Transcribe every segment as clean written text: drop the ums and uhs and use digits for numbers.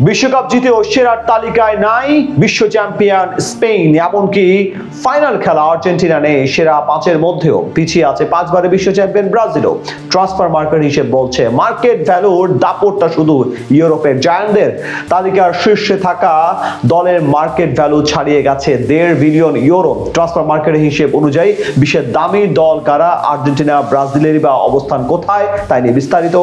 বিশ্বকাপ জিতেও সেরার তালিকায় নাই বিশ্ব চ্যাম্পিয়ন স্পেন, এমনকি ফাইনাল খেলা আর্জেন্টিনা নেই। সেরা পাঁচের মধ্যেও পিছিয়ে আছে পাঁচবারের বিশ্ব চ্যাম্পিয়ন ব্রাজিলও। ট্রান্সফার মার্কেট হিসেব বলছে মার্কেট ভ্যালুর দাপটটা শুধু ইউরোপের জায়ান্টদের। তালিকার শীর্ষে থাকা দলের মার্কেট ভ্যালু ছাড়িয়ে গেছে 1.5 বিলিয়ন ইউরো। ট্রান্সফার মার্কেটের হিসেব অনুযায়ী বিশ্বের দামি দল কারা, আর্জেন্টিনা ব্রাজিলেরই বা অবস্থান কোথায়, তাই নিয়ে বিস্তারিত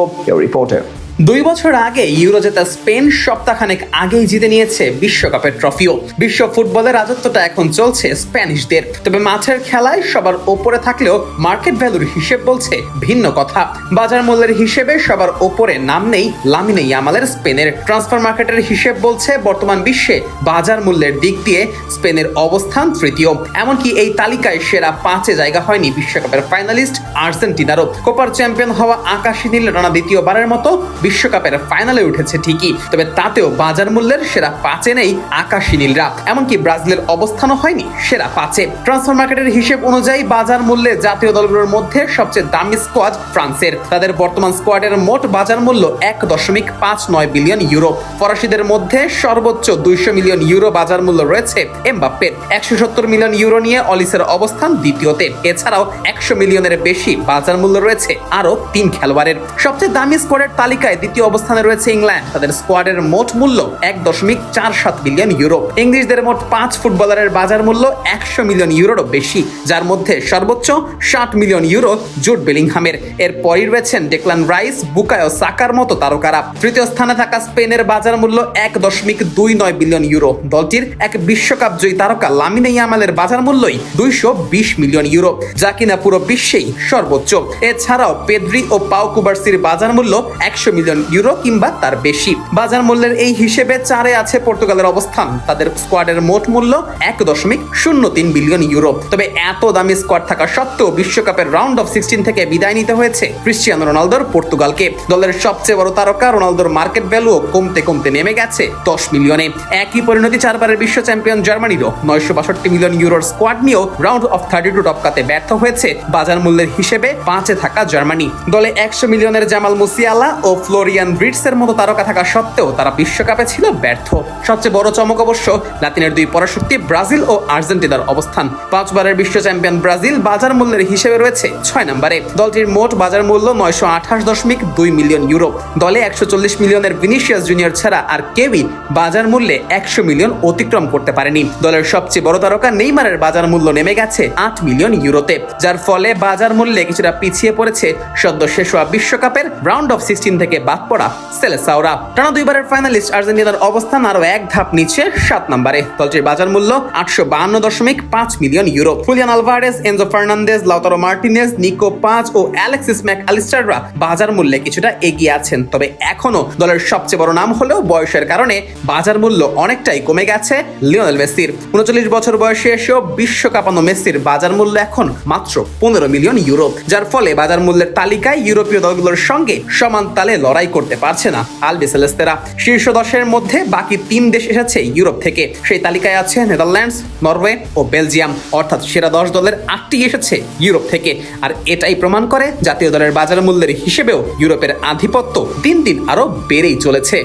রিপোর্টে। 2 বছর আগে ইউরো জেতা স্পেন সপ্তাহখানেক আগেই জিতে নিয়েছে বিশ্বকাপের ট্রফিও। বিশ্ব ফুটবলের রাজত্বটা এখন চলছে স্প্যানিশদের। তবে মাঠের খেলায় সবার ওপরে থাকলেও মার্কেট ভ্যালুর হিসেব বলছে ভিন্ন কথা। বাজার মূল্যের হিসেবে সবার ওপরে নাম নেই লামিনে ইয়ামালের স্পেনের। ট্রান্সফার মার্কেটের হিসেব বলছে বর্তমান বিশ্বে বাজার মূল্যের দিক দিয়ে স্পেনের অবস্থান তৃতীয়। এমনকি এই তালিকায় সেরা 5-এ জায়গা হয়নি বিশ্বকাপের ফাইনালিস্ট আর্জেন্টিনারও। কোপার চ্যাম্পিয়ন হওয়া আকাশী নীল টানা দ্বিতীয়বারের মতো বিশ্বকাপের ফাইনালে উঠেছে ঠিকই, তবে তাতেও বাজার মূল্যের সেরা 5-এ নেই আকাশী নীলরা। এমনকি ব্রাজিলের অবস্থানও হয়নি সেরা 5-এ। ট্রান্সফার মার্কেটের হিসেব অনুযায়ী বাজার মূল্যে জাতীয় দলগুলোর মধ্যে সবচেয়ে দামি স্কোয়াড ফ্রান্সের। তাদের বর্তমান স্কোয়াডের মোট বাজার মূল্য 1.59 বিলিয়ন ইউরো। ফরাসিদের মধ্যে সর্বোচ্চ 200 মিলিয়ন ইউরো বাজার মূল্য রয়েছে এমবাপ্পের। 170 মিলিয়ন ইউরো নিয়ে অলিসের অবস্থান দ্বিতীয়তে। এছাড়াও 100 মিলিয়নের বেশি বাজার মূল্য রয়েছে আরো 3 খেলোয়াড়ের। সবচেয়ে দামি স্কোয়াডের তালিকায় দ্বিতীয় অবস্থানে রয়েছে ইংল্যান্ড। তাদের স্কোয়াডের মোট মূল্য 1.47 বিলিয়ন ইউরো। ইংলিশদের মোট 5 ফুটবলারের বাজার মূল্য 100 মিলিয়ন ইউরোরও বেশি, যার মধ্যে সর্বোচ্চ 60 মিলিয়ন ইউরো জুড বেলিংহামের। এরপরই রয়েছেন ডেক্লান রাইস, বুকায়ো সাকার মতো তারকারা। তৃতীয় স্থানে থাকা স্পেনের বাজার মূল্য 1.29 বিলিয়ন ইউরো। দলটির এক বিশ্বকাপ জয়ী তারকা লামিনে ইয়ামালের বাজার মূল্যই 220 মিলিয়ন ইউরো, যা কিনা পুরো বিশ্বেই সর্বোচ্চ। এছাড়াও পেদ্রি ও পাউ কুবার্সির বাজার মূল্য 100 মিলিয়ন ইউরো কিংবা তার বেশি। বাজার মূল্যের এই হিসেবে 4-এ আছে পর্তুগালের অবস্থান। তাদের স্কোয়াডের মোট মূল্য 1.03 বিলিয়ন ইউরো। তবে এত দামি স্কোয়াড থাকা সত্ত্বেও বিশ্বকাপের রাউন্ড অফ 16 থেকে বিদায় নিতে হয়েছে ক্রিস্টিয়ানো রোনালদোর পর্তুগালকে। দলের সবচেয়ে বড় তারকা রোনালদোর মার্কেট ভ্যালুও কমতে কমতে নেমে গেছে 10 মিলিয়নে। একই পরিণতি 4বারের বিশ্ব চ্যাম্পিয়ন জার্মানিরও। 962 মিলিয়ন ইউরোর স্কোয়াড নিয়েও রাউন্ড অফ 32 টপকাতে ব্যর্থ হয়েছে বাজার মূল্যের হিসেবে 5-এ থাকা জার্মানি। দলে 100 মিলিয়নের জামাল মুসিয়ালা ও ফ্লোরিয়ান ভির্টসের মতো তারকা থাকা সত্ত্বেও তারা বিশ্বকাপে ছিল ব্যর্থ। সবচেয়ে বড় চমক অবশ্য লাতিনের 2 পরাশক্তি ব্রাজিল ও আর্জেন্টিনার অবস্থান। 5বারের বিশ্ব চ্যাম্পিয়ন ব্রাজিল বাজার মূল্যের হিসেবে রয়েছে 6 নম্বরে। দলটির মোট বাজার মূল্য 928.2 মিলিয়ন ইউরো। দলে 140 মিলিয়নের ভিনিসিয়াস জুনিয়র ছাড়া আর কেউই বাজার মূল্যে 100 মিলিয়ন অতিক্রম করতে পারেনি। দলের সবচেয়ে বড় তারকা নেইমারের বাজার মূল্য নেমে গেছে 8 মিলিয়ন ইউরোতে, যার ফলে বাজার মূল্যে কিছুটা পিছিয়ে পড়েছে সদ্য শেষ হওয়া বিশ্বকাপের রাউন্ড অফ 16 থেকে বাদ পড়া সেলেসাওরা। টানা 2বারের ফাইনালিস্ট আর্জেন্টিনার অবস্থান আরো এক ধাপ নিচে 7 নম্বরে। দলটির বাজার মূল্য 852.5 million euro. Julian Alvarez, Enzo Fernandez, Lautaro Martinez, Nico Paz ও অ্যালেক্সিস ম্যাক আলিস্টাররা বাজার মূল্যে কিছুটা এগিয়ে আছেন। তবে এখনো দলের সবচেয়ে বড় নাম হলেও বয়সের কারণে বাজার মূল্য অনেকটাই কমে গেছে লিওনেল মেসির। 39 বছর বয়সে এসেও বিশ্বকাপানো মেসির বাজার মূল্য এখন মাত্র 15 মিলিয়ন ইউরো, যার ফলে বাজার মূল্যের তালিকায় ইউরোপীয় দলগুলোর সঙ্গে সমান তালে লড়াই করতে পারছে না আলবিসেলেস্তেরা। শীর্ষ 10-এর মধ্যে বাকি 3 দেশ এসেছে ইউরোপ থেকে। সেই তালিকায় আছে নেদারল্যান্ডস, নরওয়ে ও বেলজিয়াম। অর্থাৎ সেরা 10 দলের 8টি এসেছে ইউরোপ থেকে। আর এটাই প্রমাণ করে জাতীয় দলের বাজার মূল্যের হিসেবেও ইউরোপের আধিপত্য দিন দিন আরো বেড়েই চলেছে।